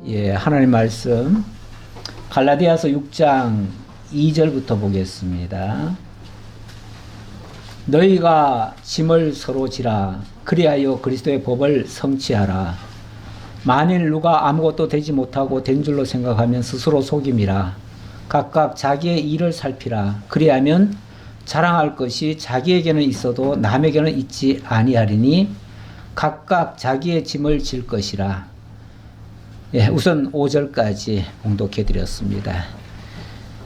예, 하나님 말씀 갈라디아서 6장 2절부터 보겠습니다. 너희가 짐을 서로 지라 그리하여 그리스도의 법을 성취하라. 만일 누가 아무것도 되지 못하고 된 줄로 생각하면 스스로 속임이라. 각각 자기의 일을 살피라. 그리하면 자랑할 것이 자기에게는 있어도 남에게는 있지 아니하리니 각각 자기의 짐을 질 것이라. 예, 우선 5절까지 봉독해 드렸습니다.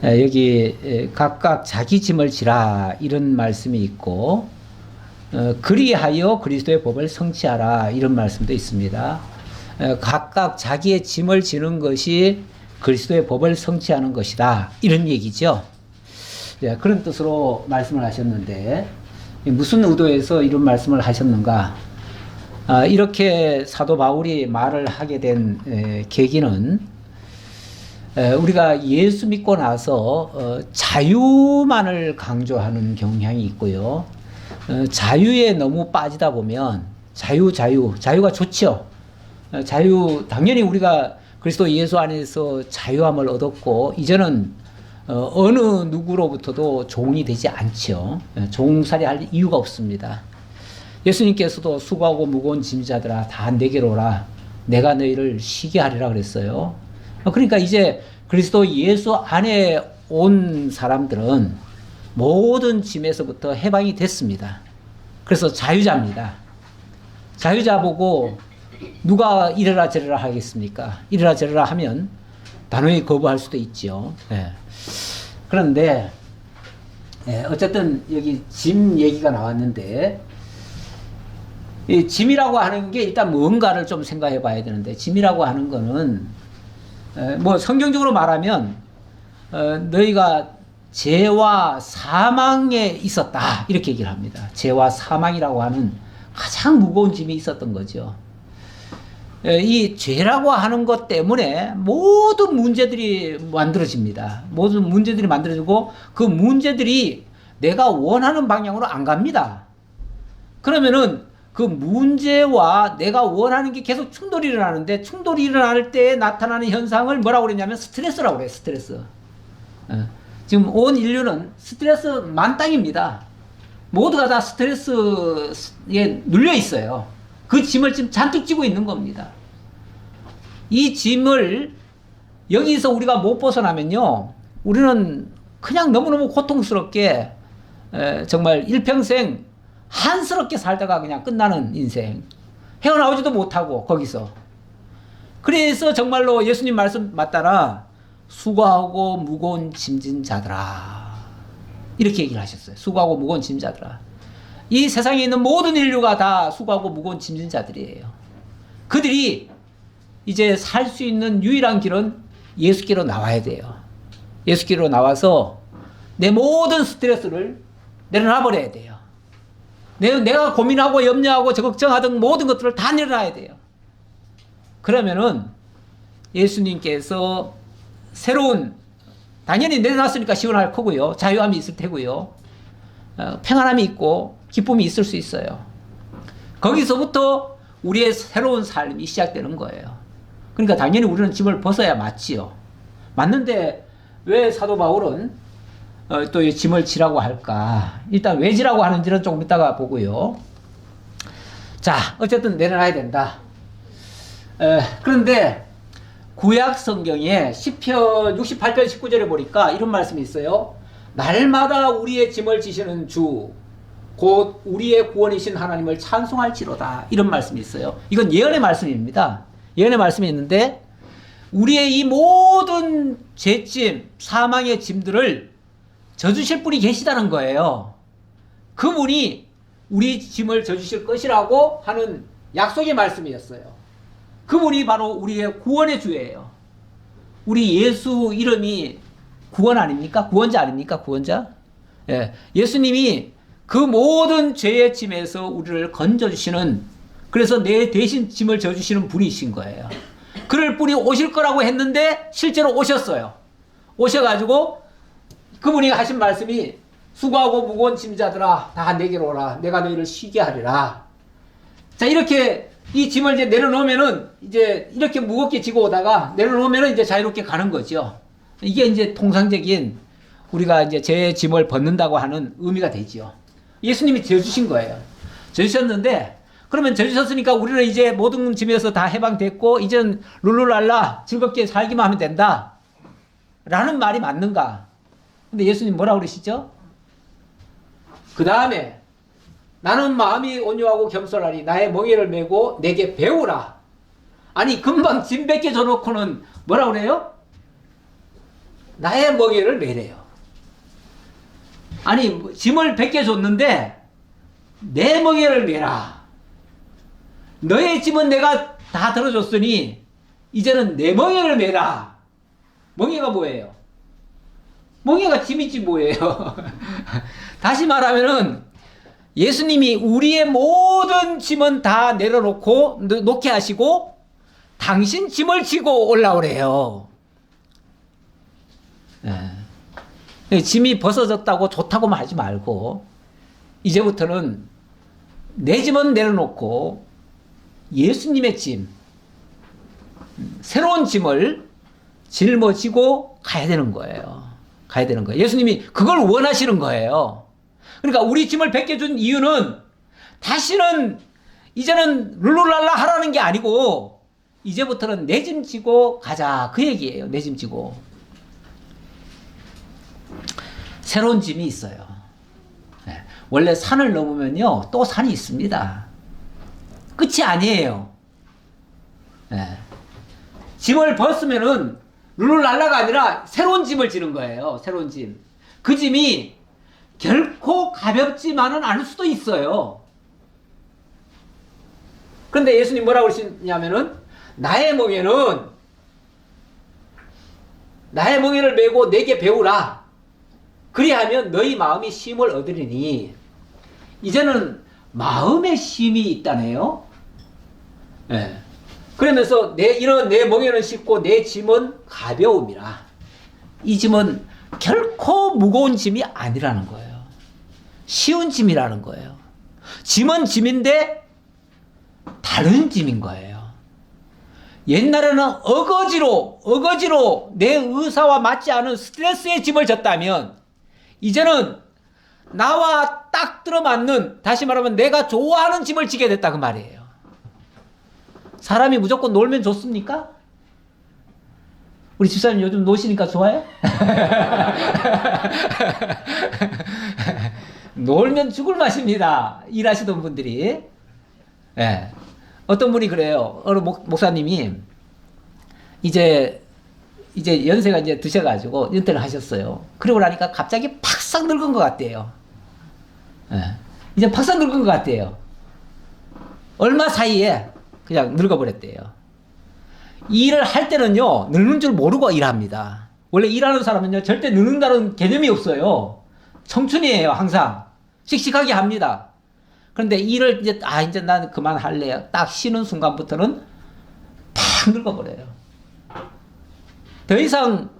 여기 각각 자기 짐을 지라 이런 말씀이 있고, 그리하여 그리스도의 법을 성취하라 이런 말씀도 있습니다. 각각 자기의 짐을 지는 것이 그리스도의 법을 성취하는 것이다 이런 얘기죠. 그런 뜻으로 말씀을 하셨는데, 무슨 의도에서 이런 말씀을 하셨는가? 이렇게 사도 바울이 말을 하게 된 계기는, 우리가 예수 믿고 나서 자유만을 강조하는 경향이 있고요. 자유에 너무 빠지다 보면 자유가 좋죠. 당연히 우리가 그리스도 예수 안에서 자유함을 얻었고 이제는 어느 누구로부터도 종이 되지 않죠. 종살이 할 이유가 없습니다. 예수님께서도 수고하고 무거운 짐자들아 다 내게로 오라. 내가 너희를 쉬게 하리라 그랬어요. 그러니까 이제 그리스도 예수 안에 온 사람들은 모든 짐에서부터 해방이 됐습니다. 그래서 자유자입니다. 자유자 보고 누가 이래라 저래라 하겠습니까? 이래라 저래라 하면 단호히 거부할 수도 있죠. 그런데 어쨌든 여기 짐 얘기가 나왔는데, 이 짐이라고 하는 게 일단 뭔가를 좀 생각해 봐야 되는데, 짐이라고 하는 거는 뭐 성경적으로 말하면 너희가 죄와 사망에 있었다 이렇게 얘기를 합니다. 죄와 사망이라고 하는 가장 무거운 짐이 있었던 거죠. 이 죄라고 하는 것 때문에 모든 문제들이 만들어집니다. 모든 문제들이 만들어지고 그 문제들이 내가 원하는 방향으로 안 갑니다. 그러면은 그 문제와 내가 원하는 게 계속 충돌이 일어나는데, 충돌이 일어날 때 나타나는 현상을 뭐라고 그랬냐면 스트레스라고 그래요. 스트레스. 지금 온 인류는 스트레스 만땅입니다. 모두가 다 스트레스에 눌려 있어요. 그 짐을 지금 잔뜩 지고 있는 겁니다. 이 짐을 여기서 우리가 못 벗어나면요, 우리는 그냥 너무너무 고통스럽게 정말 일평생 한스럽게 살다가 그냥 끝나는 인생, 헤어나오지도 못하고 거기서. 그래서 정말로 예수님 말씀 맞따라 수고하고 무거운 짐진 자들아 이렇게 얘기를 하셨어요. 수고하고 무거운 짐진 자들아. 이 세상에 있는 모든 인류가 다 수고하고 무거운 짐진 자들이에요. 그들이 이제 살 수 있는 유일한 길은 예수께로 나와야 돼요. 예수께로 나와서 내 모든 스트레스를 내려놔 버려야 돼요. 내가 고민하고 염려하고 걱정하던 모든 것들을 다 내려놔야 돼요. 그러면은 예수님께서 새로운, 당연히 내려놨으니까 시원할 거고요. 자유함이 있을 테고요. 평안함이 있고 기쁨이 있을 수 있어요. 거기서부터 우리의 새로운 삶이 시작되는 거예요. 그러니까 당연히 우리는 짐을 벗어야 맞지요. 맞는데 왜 사도 바울은 또 이 짐을 지라고 할까? 일단 왜 지라고 하는지는 조금 이따가 보고요. 자, 어쨌든 내려놔야 된다. 그런데 구약 성경에 시편 68편 19절에 보니까 이런 말씀이 있어요. 날마다 우리의 짐을 지시는 주, 곧 우리의 구원이신 하나님을 찬송할지로다. 이런 말씀이 있어요. 이건 예언의 말씀입니다. 예언의 말씀이 있는데, 우리의 이 모든 죄짐, 사망의 짐들을 져주실 분이 계시다는 거예요. 그분이 우리 짐을 져주실 것이라고 하는 약속의 말씀이었어요. 그분이 바로 우리의 구원의 주예요. 우리 예수 이름이 구원 아닙니까? 구원자 아닙니까? 구원자? 예수님이 그 모든 죄의 짐에서 우리를 건져주시는, 그래서 내 대신 짐을 져주시는 분이신 거예요. 그럴 분이 오실 거라고 했는데 실제로 오셨어요. 오셔가지고 그분이 하신 말씀이 수고하고 무거운 짐자들아 다 내게로 오라. 내가 너희를 쉬게 하리라. 자, 이렇게 이 짐을 이제 내려놓으면은 이제 이렇게 무겁게 지고 오다가 내려놓으면은 이제 자유롭게 가는 거죠. 이게 이제 통상적인 우리가 이제 제 짐을 벗는다고 하는 의미가 되죠. 예수님이 져주신 거예요. 져주셨는데, 그러면 져주셨으니까 우리는 이제 모든 짐에서 다 해방됐고, 이제는 룰루랄라 즐겁게 살기만 하면 된다. 라는 말이 맞는가? 근데 예수님 뭐라고 그러시죠? 그 다음에, 나는 마음이 온유하고 겸손하니 나의 멍에를 메고 내게 배우라. 아니, 금방 짐 뱉게 줘놓고는 뭐라고 그래요? 나의 멍에를 메래요. 아니, 짐을 100개 줬는데 내 멍에를 메라. 너의 짐은 내가 다 들어줬으니 이제는 내 멍에를 메라. 멍에가 뭐예요? 멍에가 짐이지 뭐예요. 다시 말하면은 예수님이 우리의 모든 짐은 다 내려놓고 놓게 하시고 당신 짐을 지고 올라오래요. 네. 짐이 벗어졌다고 좋다고만 하지 말고 이제부터는 내 짐은 내려놓고 예수님의 짐, 새로운 짐을 짊어지고 가야 되는 거예요. 가야 되는 거예요. 예수님이 그걸 원하시는 거예요. 그러니까 우리 짐을 벗겨준 이유는 다시는 이제는 룰루랄라 하라는 게 아니고 이제부터는 내 짐 지고 가자 그 얘기예요. 내 짐 지고. 새로운 짐이 있어요. 네. 원래 산을 넘으면요 또 산이 있습니다. 끝이 아니에요. 네. 짐을 벗으면은 룰루랄라가 아니라 새로운 짐을 지는 거예요. 새로운 짐. 그 짐이 결코 가볍지만은 않을 수도 있어요. 그런데 예수님 뭐라고 그러시냐면은 나의 멍에를 메고 내게 배우라. 그리하면 너희 마음이 쉼을 얻으리니. 이제는 마음의 쉼이 있다네요. 네. 그러면서 이런 내 멍에는 쉽고 내 짐은 가벼움이라. 이 짐은 결코 무거운 짐이 아니라는 거예요. 쉬운 짐이라는 거예요. 짐은 짐인데 다른 짐인 거예요. 옛날에는 어거지로 내 의사와 맞지 않은 스트레스의 짐을 졌다면 이제는 나와 딱 들어맞는, 다시 말하면 내가 좋아하는 짐을 지게 됐다 그 말이에요. 사람이 무조건 놀면 좋습니까? 우리 집사님 요즘 노시니까 좋아요? 놀면 죽을 맛입니다. 일하시던 분들이. 네. 어떤 분이 그래요. 어느 목사님이 이제 연세가 이제 드셔가지고 은퇴를 하셨어요. 그러고 나니까 갑자기 팍싹 늙은 것 같대요. 네. 이제 팍싹 늙은 것 같대요. 얼마 사이에 그냥 늙어버렸대요. 일을 할 때는요, 늙는 줄 모르고 일합니다. 원래 일하는 사람은요, 절대 늙는다는 개념이 없어요. 청춘이에요, 항상. 씩씩하게 합니다. 그런데 일을 이제 난 그만할래요. 딱 쉬는 순간부터는 팍 늙어버려요. 더 이상,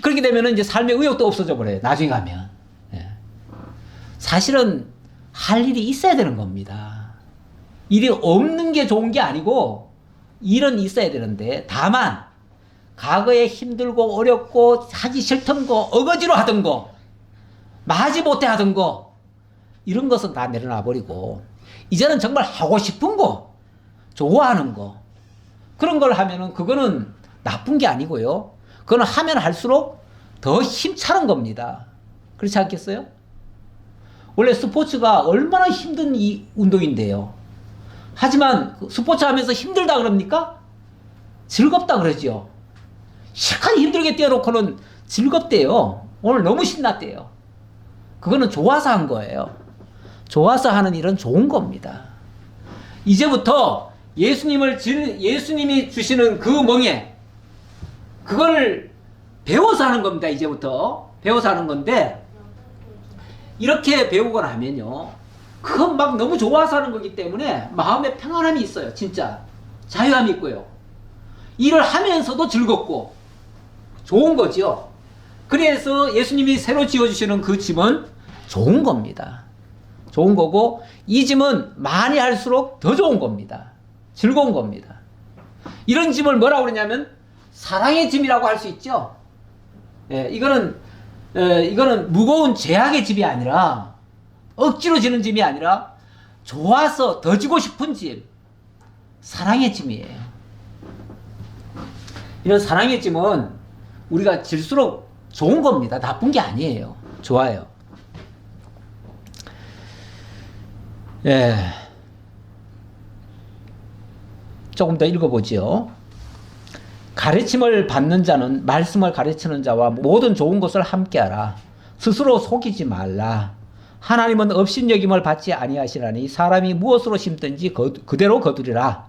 그렇게 되면 이제 삶의 의욕도 없어져 버려요. 나중에 가면. 예. 사실은 할 일이 있어야 되는 겁니다. 일이 없는 게 좋은 게 아니고, 일은 있어야 되는데, 다만, 과거에 힘들고 어렵고 하기 싫던 거, 어거지로 하던 거, 마지 못해 하던 거, 이런 것은 다 내려놔 버리고, 이제는 정말 하고 싶은 거, 좋아하는 거, 그런 걸 하면은 그거는 나쁜 게 아니고요. 그거는 하면 할수록 더 힘차는 겁니다. 그렇지 않겠어요? 원래 스포츠가 얼마나 힘든 이 운동인데요. 하지만 스포츠 하면서 힘들다 그럽니까? 즐겁다 그러죠. 시간이 힘들게 뛰어놓고는 즐겁대요. 오늘 너무 신났대요. 그거는 좋아서 한 거예요. 좋아서 하는 일은 좋은 겁니다. 이제부터 예수님이 주시는 그 멍에 그걸 배워서 하는 겁니다. 이제부터 배워서 하는 건데, 이렇게 배우고 나면요, 그건 막 너무 좋아서 하는 거기 때문에 마음에 평안함이 있어요. 진짜 자유함이 있고요. 일을 하면서도 즐겁고 좋은 거죠. 그래서 예수님이 새로 지어주시는 그 짐은 좋은 겁니다. 좋은 거고, 이 짐은 많이 할수록 더 좋은 겁니다. 즐거운 겁니다. 이런 짐을 뭐라고 그러냐면 사랑의 짐이라고 할 수 있죠. 예, 이거는 무거운 죄악의 짐이 아니라 억지로 지는 짐이 아니라 좋아서 더 지고 싶은 짐, 사랑의 짐이에요. 이런 사랑의 짐은 우리가 질수록 좋은 겁니다. 나쁜 게 아니에요. 좋아요. 예. 조금 더 읽어보죠. 가르침을 받는 자는 말씀을 가르치는 자와 모든 좋은 것을 함께하라. 스스로 속이지 말라. 하나님은 업신여김을 받지 아니하시나니 사람이 무엇으로 심든지 그대로 거두리라.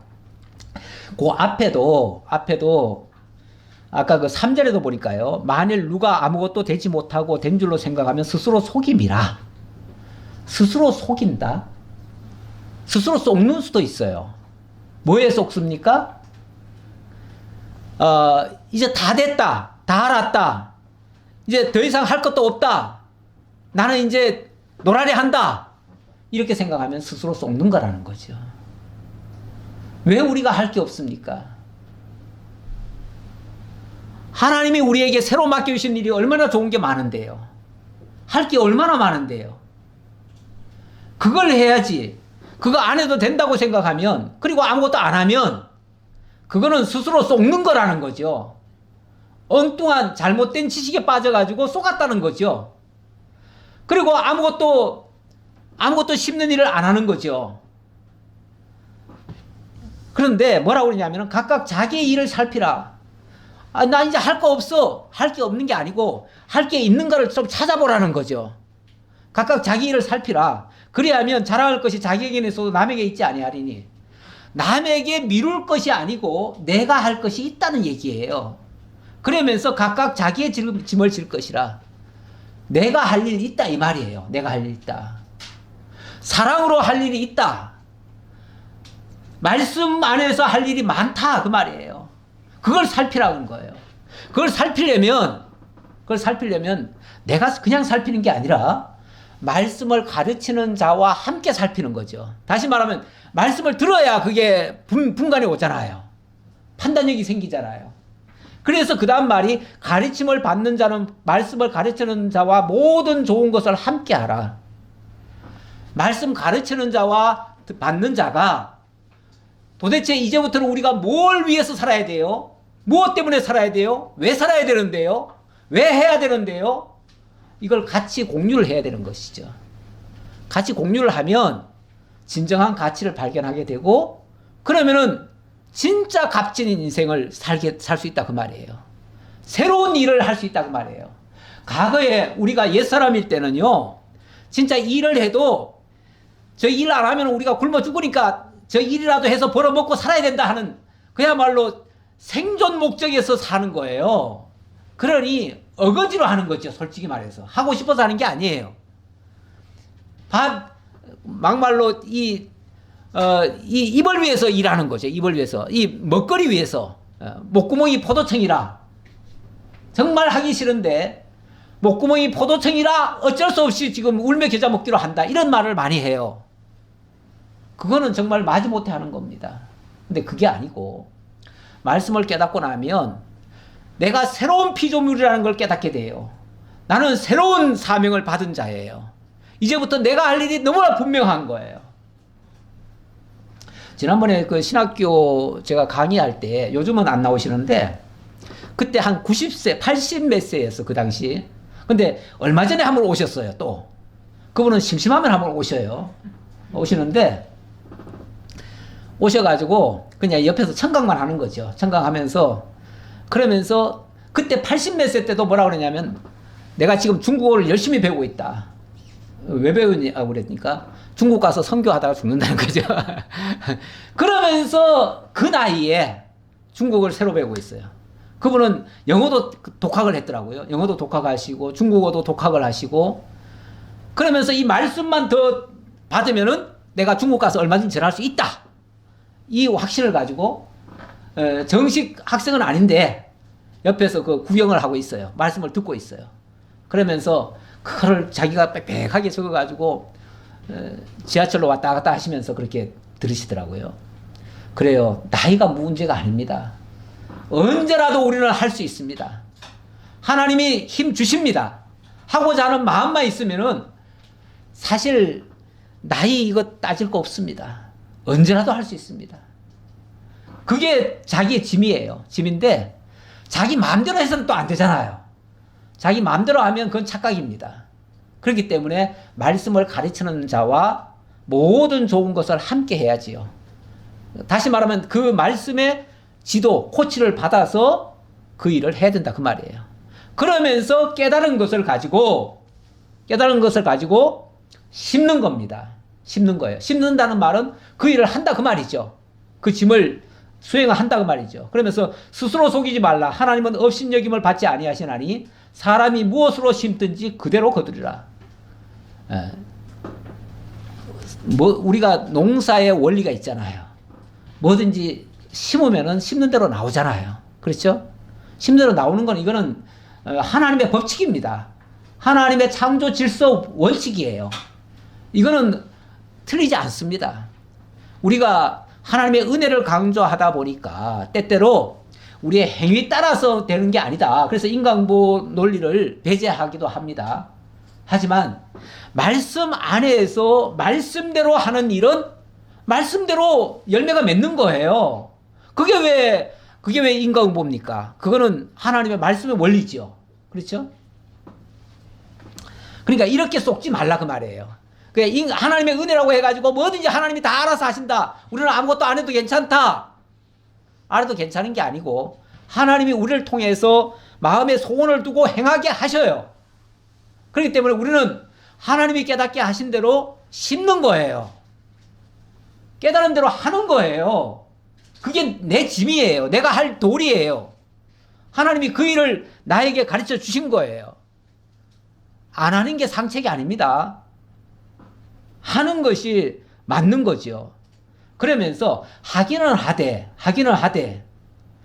그 앞에도 아까 그 3절에도 보니까요. 만일 누가 아무것도 되지 못하고 된 줄로 생각하면 스스로 속임이라. 스스로 속인다. 스스로 속는 수도 있어요. 뭐에 속습니까? 이제 다 됐다. 다 알았다. 이제 더 이상 할 것도 없다. 나는 이제 노라리 한다. 이렇게 생각하면 스스로 속는 거라는 거죠. 왜 우리가 할 게 없습니까? 하나님이 우리에게 새로 맡겨주신 일이 얼마나 좋은 게 많은데요. 할 게 얼마나 많은데요. 그걸 해야지. 그거 안 해도 된다고 생각하면, 그리고 아무것도 안 하면 그거는 스스로 속는 거라는 거죠. 엉뚱한 잘못된 지식에 빠져가지고 속았다는 거죠. 그리고 아무것도 씹는 일을 안 하는 거죠. 그런데 뭐라고 그러냐면 각각 자기의 일을 살피라. 나 이제 할 거 없어. 할 게 없는 게 아니고 할 게 있는 거를 좀 찾아보라는 거죠. 각각 자기 일을 살피라. 그래야면 자랑할 것이 자기에게 있어도 남에게 있지 아니하리니. 남에게 미룰 것이 아니고 내가 할 것이 있다는 얘기예요. 그러면서 각각 자기의 짐을 질 것이라. 내가 할 일이 있다 이 말이에요. 내가 할 일이 있다. 사랑으로 할 일이 있다. 말씀 안에서 할 일이 많다 그 말이에요. 그걸 살피라는 거예요. 그걸 살피려면 내가 그냥 살피는 게 아니라 말씀을 가르치는 자와 함께 살피는 거죠. 다시 말하면 말씀을 들어야 그게 분간이 오잖아요. 판단력이 생기잖아요. 그래서 그 다음 말이 가르침을 받는 자는 말씀을 가르치는 자와 모든 좋은 것을 함께 하라. 말씀 가르치는 자와 받는 자가 도대체 이제부터는 우리가 뭘 위해서 살아야 돼요? 무엇 때문에 살아야 돼요? 왜 살아야 되는데요? 왜 해야 되는데요? 이걸 같이 공유를 해야 되는 것이죠. 같이 공유를 하면 진정한 가치를 발견하게 되고, 그러면은 진짜 값진 인생을 살 수 있다 그 말이에요. 새로운 일을 할 수 있다 그 말이에요. 과거에 우리가 옛사람일 때는요, 진짜 일을 해도 저 일 안 하면 우리가 굶어 죽으니까 저 일이라도 해서 벌어먹고 살아야 된다 하는 그야말로 생존 목적에서 사는 거예요. 그러니 어거지로 하는 거죠. 솔직히 말해서 하고 싶어서 하는 게 아니에요. 막말로 이 입을 위해서 일하는 거죠. 입을 위해서, 이 먹거리 위해서. 목구멍이 포도청이라 정말 하기 싫은데 목구멍이 포도청이라 어쩔 수 없이 지금 울며 겨자 먹기로 한다, 이런 말을 많이 해요. 그거는 정말 마지못해 하는 겁니다. 근데 그게 아니고 말씀을 깨닫고 나면 내가 새로운 피조물이라는 걸 깨닫게 돼요. 나는 새로운 사명을 받은 자예요. 이제부터 내가 할 일이 너무나 분명한 거예요. 지난번에 그 신학교 제가 강의할 때, 요즘은 안 나오시는데 그때 한 90세, 80 몇 세였어 그 당시. 근데 얼마 전에 한번 오셨어요. 또 그분은 심심하면 한번 오시는데 오셔가지고 그냥 옆에서 청강만 하는 거죠. 청강하면서, 그러면서 그때 80 몇 세 때도 뭐라 그러냐면 내가 지금 중국어를 열심히 배우고 있다. 왜 배우냐고 그랬니까 중국 가서 선교하다가 죽는다는 거죠. 그러면서 그 나이에 중국어를 새로 배우고 있어요. 그분은 영어도 독학을 했더라고요. 영어도 독학하시고 중국어도 독학을 하시고, 그러면서 이 말씀만 더 받으면은 내가 중국 가서 얼마든지 전할 수 있다, 이 확신을 가지고 정식 학생은 아닌데 옆에서 그 구경을 하고 있어요. 말씀을 듣고 있어요. 그러면서 그거를 자기가 빽빽하게 적어가지고 지하철로 왔다 갔다 하시면서 그렇게 들으시더라고요. 그래요. 나이가 문제가 아닙니다. 언제라도 우리는 할 수 있습니다. 하나님이 힘 주십니다. 하고자 하는 마음만 있으면은 사실 나이 이거 따질 거 없습니다. 언제라도 할 수 있습니다. 그게 자기의 짐이에요. 짐인데 자기 마음대로 해서는 또 안 되잖아요. 자기 마음대로 하면 그건 착각입니다. 그렇기 때문에 말씀을 가르치는 자와 모든 좋은 것을 함께 해야지요. 다시 말하면 그 말씀의 지도, 코치를 받아서 그 일을 해야 된다 그 말이에요. 그러면서 깨달은 것을 가지고 심는 겁니다. 심는 거예요. 심는다는 말은 그 일을 한다 그 말이죠. 그 짐을 수행한다 그 말이죠. 그러면서 스스로 속이지 말라. 하나님은 업신여김을 받지 아니하시나니 사람이 무엇으로 심든지 그대로 거두리라. 우리가 농사의 원리가 있잖아요. 뭐든지 심으면은 심는 대로 나오잖아요. 그렇죠? 심는 대로 나오는 건 이거는 하나님의 법칙입니다. 하나님의 창조 질서 원칙이에요. 이거는 틀리지 않습니다. 우리가 하나님의 은혜를 강조하다 보니까 때때로 우리의 행위 따라서 되는 게 아니다. 그래서 인간보 논리를 배제하기도 합니다. 하지만 말씀 안에서 말씀대로 하는 일은 말씀대로 열매가 맺는 거예요. 그게 왜 인간보입니까? 그거는 하나님의 말씀의 원리죠. 그렇죠? 그러니까 이렇게 속지 말라 그 말이에요. 하나님의 은혜라고 해가지고 뭐든지 하나님이 다 알아서 하신다. 우리는 아무것도 안 해도 괜찮다. 안 해도 괜찮은 게 아니고 하나님이 우리를 통해서 마음에 소원을 두고 행하게 하셔요. 그렇기 때문에 우리는 하나님이 깨닫게 하신 대로 심는 거예요. 깨달은 대로 하는 거예요. 그게 내 짐이에요. 내가 할 도리예요. 하나님이 그 일을 나에게 가르쳐 주신 거예요. 안 하는 게 상책이 아닙니다. 하는 것이 맞는 거죠. 그러면서 하기는 하되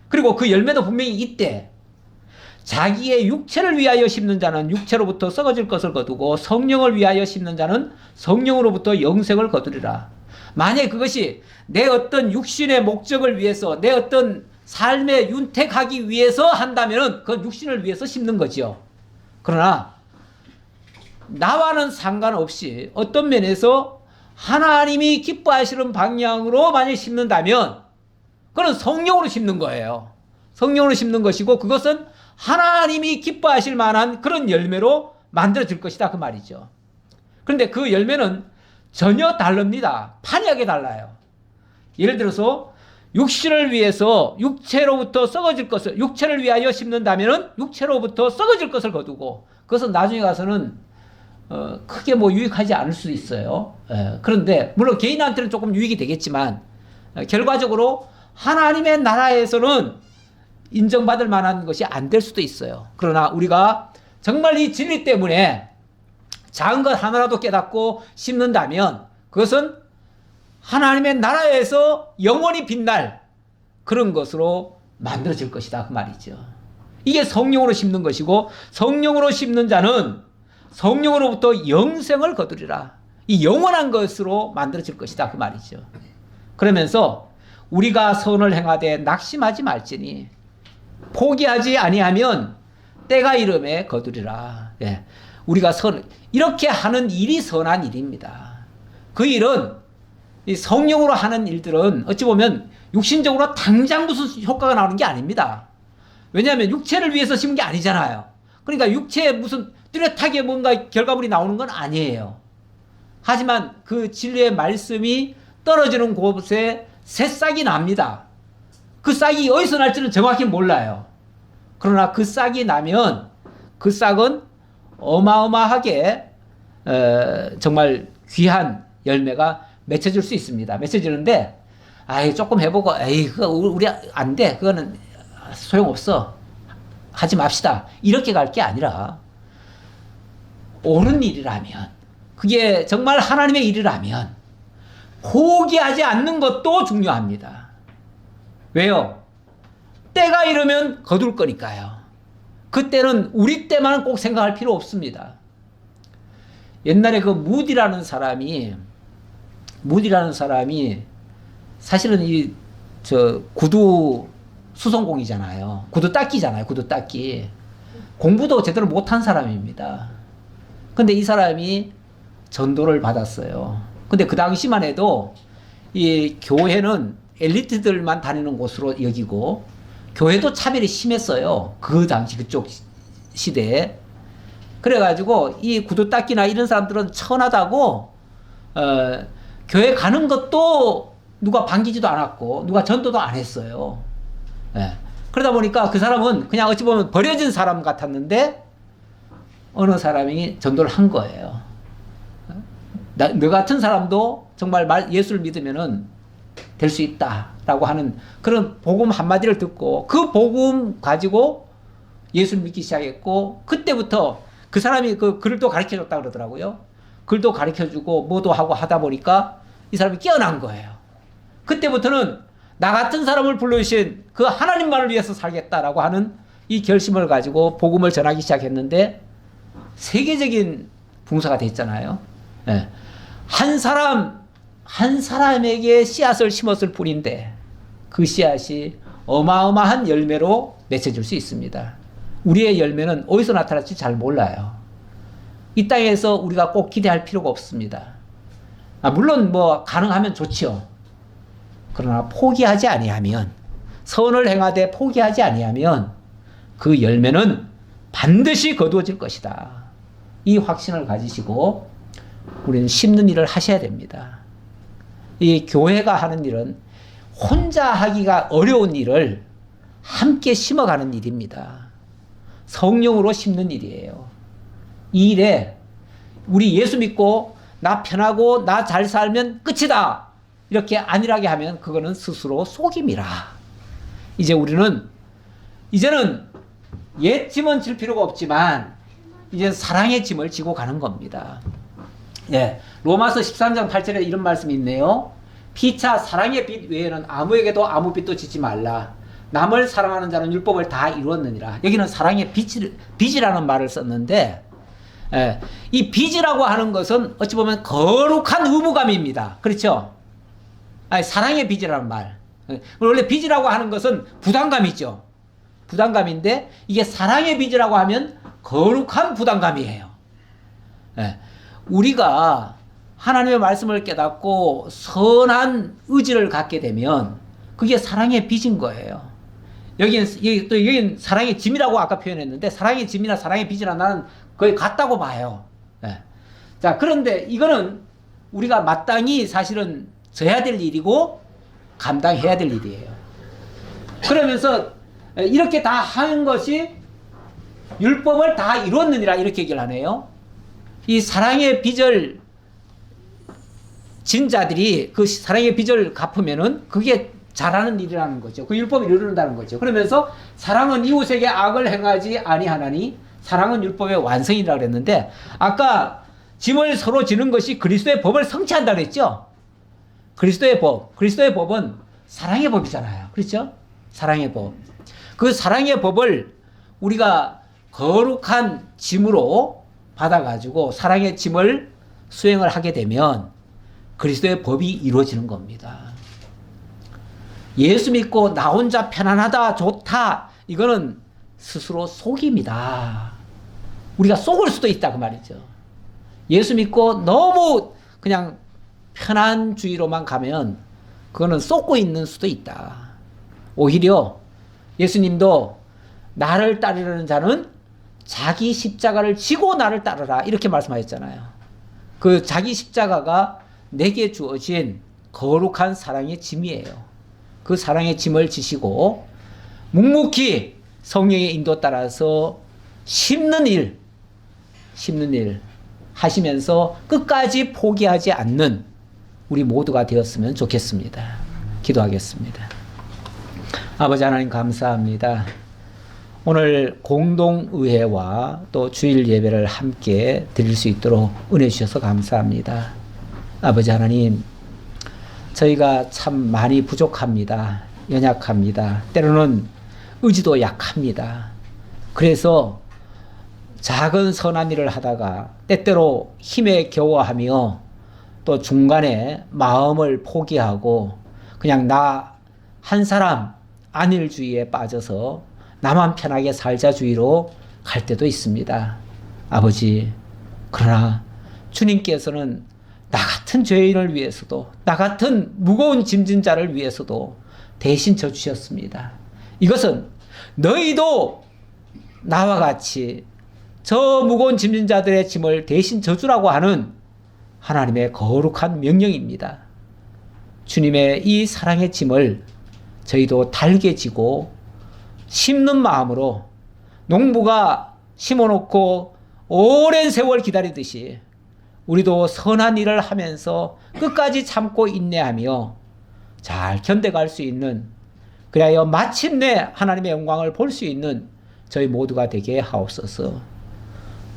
그리고 그 열매도 분명히 있대. 자기의 육체를 위하여 심는 자는 육체로부터 썩어질 것을 거두고 성령을 위하여 심는 자는 성령으로부터 영생을 거두리라. 만약에 그것이 내 어떤 육신의 목적을 위해서 내 어떤 삶에 윤택하기 위해서 한다면 그건 육신을 위해서 심는 거죠. 그러나 나와는 상관없이 어떤 면에서 하나님이 기뻐하시는 방향으로 만약에 심는다면 그건 성령으로 심는 거예요. 성령으로 심는 것이고 그것은 하나님이 기뻐하실 만한 그런 열매로 만들어질 것이다 그 말이죠. 그런데 그 열매는 전혀 다릅니다. 판이하게 달라요. 예를 들어서 육신을 위해서 육체로부터 썩어질 것을 육체를 위하여 심는다면 육체로부터 썩어질 것을 거두고 그것은 나중에 가서는 크게 유익하지 않을 수도 있어요. 그런데 물론 개인한테는 조금 유익이 되겠지만 결과적으로 하나님의 나라에서는 인정받을 만한 것이 안 될 수도 있어요. 그러나 우리가 정말 이 진리 때문에 작은 것 하나라도 깨닫고 심는다면 그것은 하나님의 나라에서 영원히 빛날 그런 것으로 만들어질 것이다 그 말이죠. 이게 성령으로 심는 것이고 성령으로 심는 자는 성령으로부터 영생을 거두리라. 이 영원한 것으로 만들어질 것이다 그 말이죠. 그러면서 우리가 선을 행하되 낙심하지 말지니 포기하지 아니하면 때가 이름에 거두리라. 우리가 이렇게 하는 일이 선한 일입니다. 그 일은 이 성령으로 하는 일들은 어찌 보면 육신적으로 당장 무슨 효과가 나오는 게 아닙니다. 왜냐하면 육체를 위해서 심은 게 아니잖아요. 그러니까 육체에 무슨 뚜렷하게 뭔가 결과물이 나오는 건 아니에요. 하지만 그 진리의 말씀이 떨어지는 곳에 새싹이 납니다. 그 싹이 어디서 날지는 정확히 몰라요. 그러나 그 싹이 나면 그 싹은 어마어마하게 정말 귀한 열매가 맺혀질 수 있습니다. 맺혀지는데 조금 해보고 그거 우리 안 돼. 그거는 소용없어. 하지 맙시다. 이렇게 갈 게 아니라 옳은 일이라면 그게 정말 하나님의 일이라면 포기하지 않는 것도 중요합니다. 왜요? 때가 이르면 거둘 거니까요. 그때는 우리 때만 꼭 생각할 필요 없습니다. 옛날에 그 무디라는 사람이 사실은 이 저 구두 수송공이잖아요. 구두 닦기잖아요. 구두 닦기. 공부도 제대로 못한 사람입니다. 근데 이 사람이 전도를 받았어요. 근데 그 당시만 해도 이 교회는 엘리트들만 다니는 곳으로 여기고 교회도 차별이 심했어요. 그 당시 그쪽 시대에. 그래가지고 이 구두 닦기나 이런 사람들은 천하다고 교회 가는 것도 누가 반기지도 않았고 누가 전도도 안 했어요. 예. 그러다 보니까 그 사람은 그냥 어찌 보면 버려진 사람 같았는데 어느 사람이 전도를 한 거예요. 너 같은 사람도 정말 예수를 믿으면은 될 수 있다라고 하는 그런 복음 한마디를 듣고 그 복음 가지고 예수를 믿기 시작했고 그때부터 그 사람이 그 글도 가르쳐 줬다 그러더라고요. 글도 가르쳐 주고 뭐도 하고 하다 보니까 이 사람이 깨어난 거예요. 그때부터는 나 같은 사람을 불러주신 그 하나님만을 위해서 살겠다라고 하는 이 결심을 가지고 복음을 전하기 시작했는데 세계적인 붕사가 됐잖아요. 예. 한 사람에게 씨앗을 심었을 뿐인데 그 씨앗이 어마어마한 열매로 맺혀질 수 있습니다. 우리의 열매는 어디서 나타날지 잘 몰라요. 이 땅에서 우리가 꼭 기대할 필요가 없습니다. 물론 뭐 가능하면 좋지요. 그러나 포기하지 아니하면 선을 행하되 포기하지 아니하면 그 열매는 반드시 거두어질 것이다. 이 확신을 가지시고 우리는 심는 일을 하셔야 됩니다. 이 교회가 하는 일은 혼자 하기가 어려운 일을 함께 심어가는 일입니다. 성령으로 심는 일이에요. 이 일에 우리 예수 믿고 나 편하고 나 잘 살면 끝이다. 이렇게 안일하게 하면 그거는 스스로 속임이라. 이제는 옛 짐은 질 필요가 없지만 이제 사랑의 짐을 지고 가는 겁니다. 예, 로마서 13장 8절에 이런 말씀이 있네요. 피차 사랑의 빚 외에는 아무에게도 아무 빚도 짓지 말라. 남을 사랑하는 자는 율법을 다 이루었느니라. 여기는 사랑의 빚이라는 말을 썼는데 이 빚이라고 하는 것은 어찌 보면 거룩한 의무감입니다. 그렇죠? 아니, 사랑의 빚이라는 말. 원래 빚이라고 하는 것은 부담감이죠. 부담감인데 이게 사랑의 빚이라고 하면 거룩한 부담감이에요. 우리가 하나님의 말씀을 깨닫고 선한 의지를 갖게 되면 그게 사랑의 빚인 거예요. 여긴 사랑의 짐이라고 아까 표현했는데 사랑의 짐이나 사랑의 빚이나 나는 거의 같다고 봐요. 자, 그런데 이거는 우리가 마땅히 사실은 져야 될 일이고 감당해야 될 일이에요. 그러면서 이렇게 다 하는 것이 율법을 다 이루었느니라 이렇게 얘기를 하네요. 이 사랑의 빚을 진 자들이 그 사랑의 빚을 갚으면은 그게 잘하는 일이라는 거죠. 그 율법을 이루는다는 거죠. 그러면서 사랑은 이웃에게 악을 행하지 아니하나니 사랑은 율법의 완성이라고 그랬는데 아까 짐을 서로 지는 것이 그리스도의 법을 성취한다 그랬죠. 그리스도의 법은 사랑의 법이잖아요. 그렇죠? 사랑의 법. 그 사랑의 법을 우리가 거룩한 짐으로 받아가지고 사랑의 짐을 수행을 하게 되면 그리스도의 법이 이루어지는 겁니다. 예수 믿고 나 혼자 편안하다, 좋다, 이거는 스스로 속임이다. 우리가 속을 수도 있다 그 말이죠. 예수 믿고 너무 그냥 편안주의로만 가면 그거는 속고 있는 수도 있다. 오히려 예수님도 나를 따르려는 자는 자기 십자가를 지고 나를 따르라 이렇게 말씀하셨잖아요. 그 자기 십자가가 내게 주어진 거룩한 사랑의 짐이에요. 그 사랑의 짐을 지시고 묵묵히 성령의 인도 따라서 심는 일 하시면서 끝까지 포기하지 않는 우리 모두가 되었으면 좋겠습니다. 기도하겠습니다. 아버지 하나님 감사합니다. 오늘 공동의회와 또 주일 예배를 함께 드릴 수 있도록 은혜 주셔서 감사합니다. 아버지 하나님, 저희가 참 많이 부족합니다. 연약합니다. 때로는 의지도 약합니다. 그래서 작은 선한 일을 하다가 때때로 힘에 겨워하며 또 중간에 마음을 포기하고 그냥 나 한 사람 안일주의에 빠져서 나만 편하게 살자주의로 갈 때도 있습니다. 아버지, 그러나 주님께서는 나 같은 죄인을 위해서도, 나 같은 무거운 짐진 자를 위해서도 대신 져주셨습니다. 이것은 너희도 나와 같이 저 무거운 짐진 자들의 짐을 대신 져주라고 하는 하나님의 거룩한 명령입니다. 주님의 이 사랑의 짐을 저희도 달게 지고 심는 마음으로 농부가 심어놓고 오랜 세월 기다리듯이 우리도 선한 일을 하면서 끝까지 참고 인내하며 잘 견뎌갈 수 있는, 그리하여 마침내 하나님의 영광을 볼 수 있는 저희 모두가 되게 하옵소서.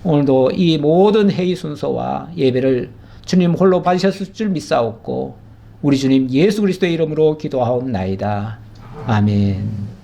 오늘도 이 모든 회의 순서와 예배를 주님 홀로 받으셨을 줄 믿사옵고 우리 주님 예수 그리스도의 이름으로 기도하옵나이다. 아멘.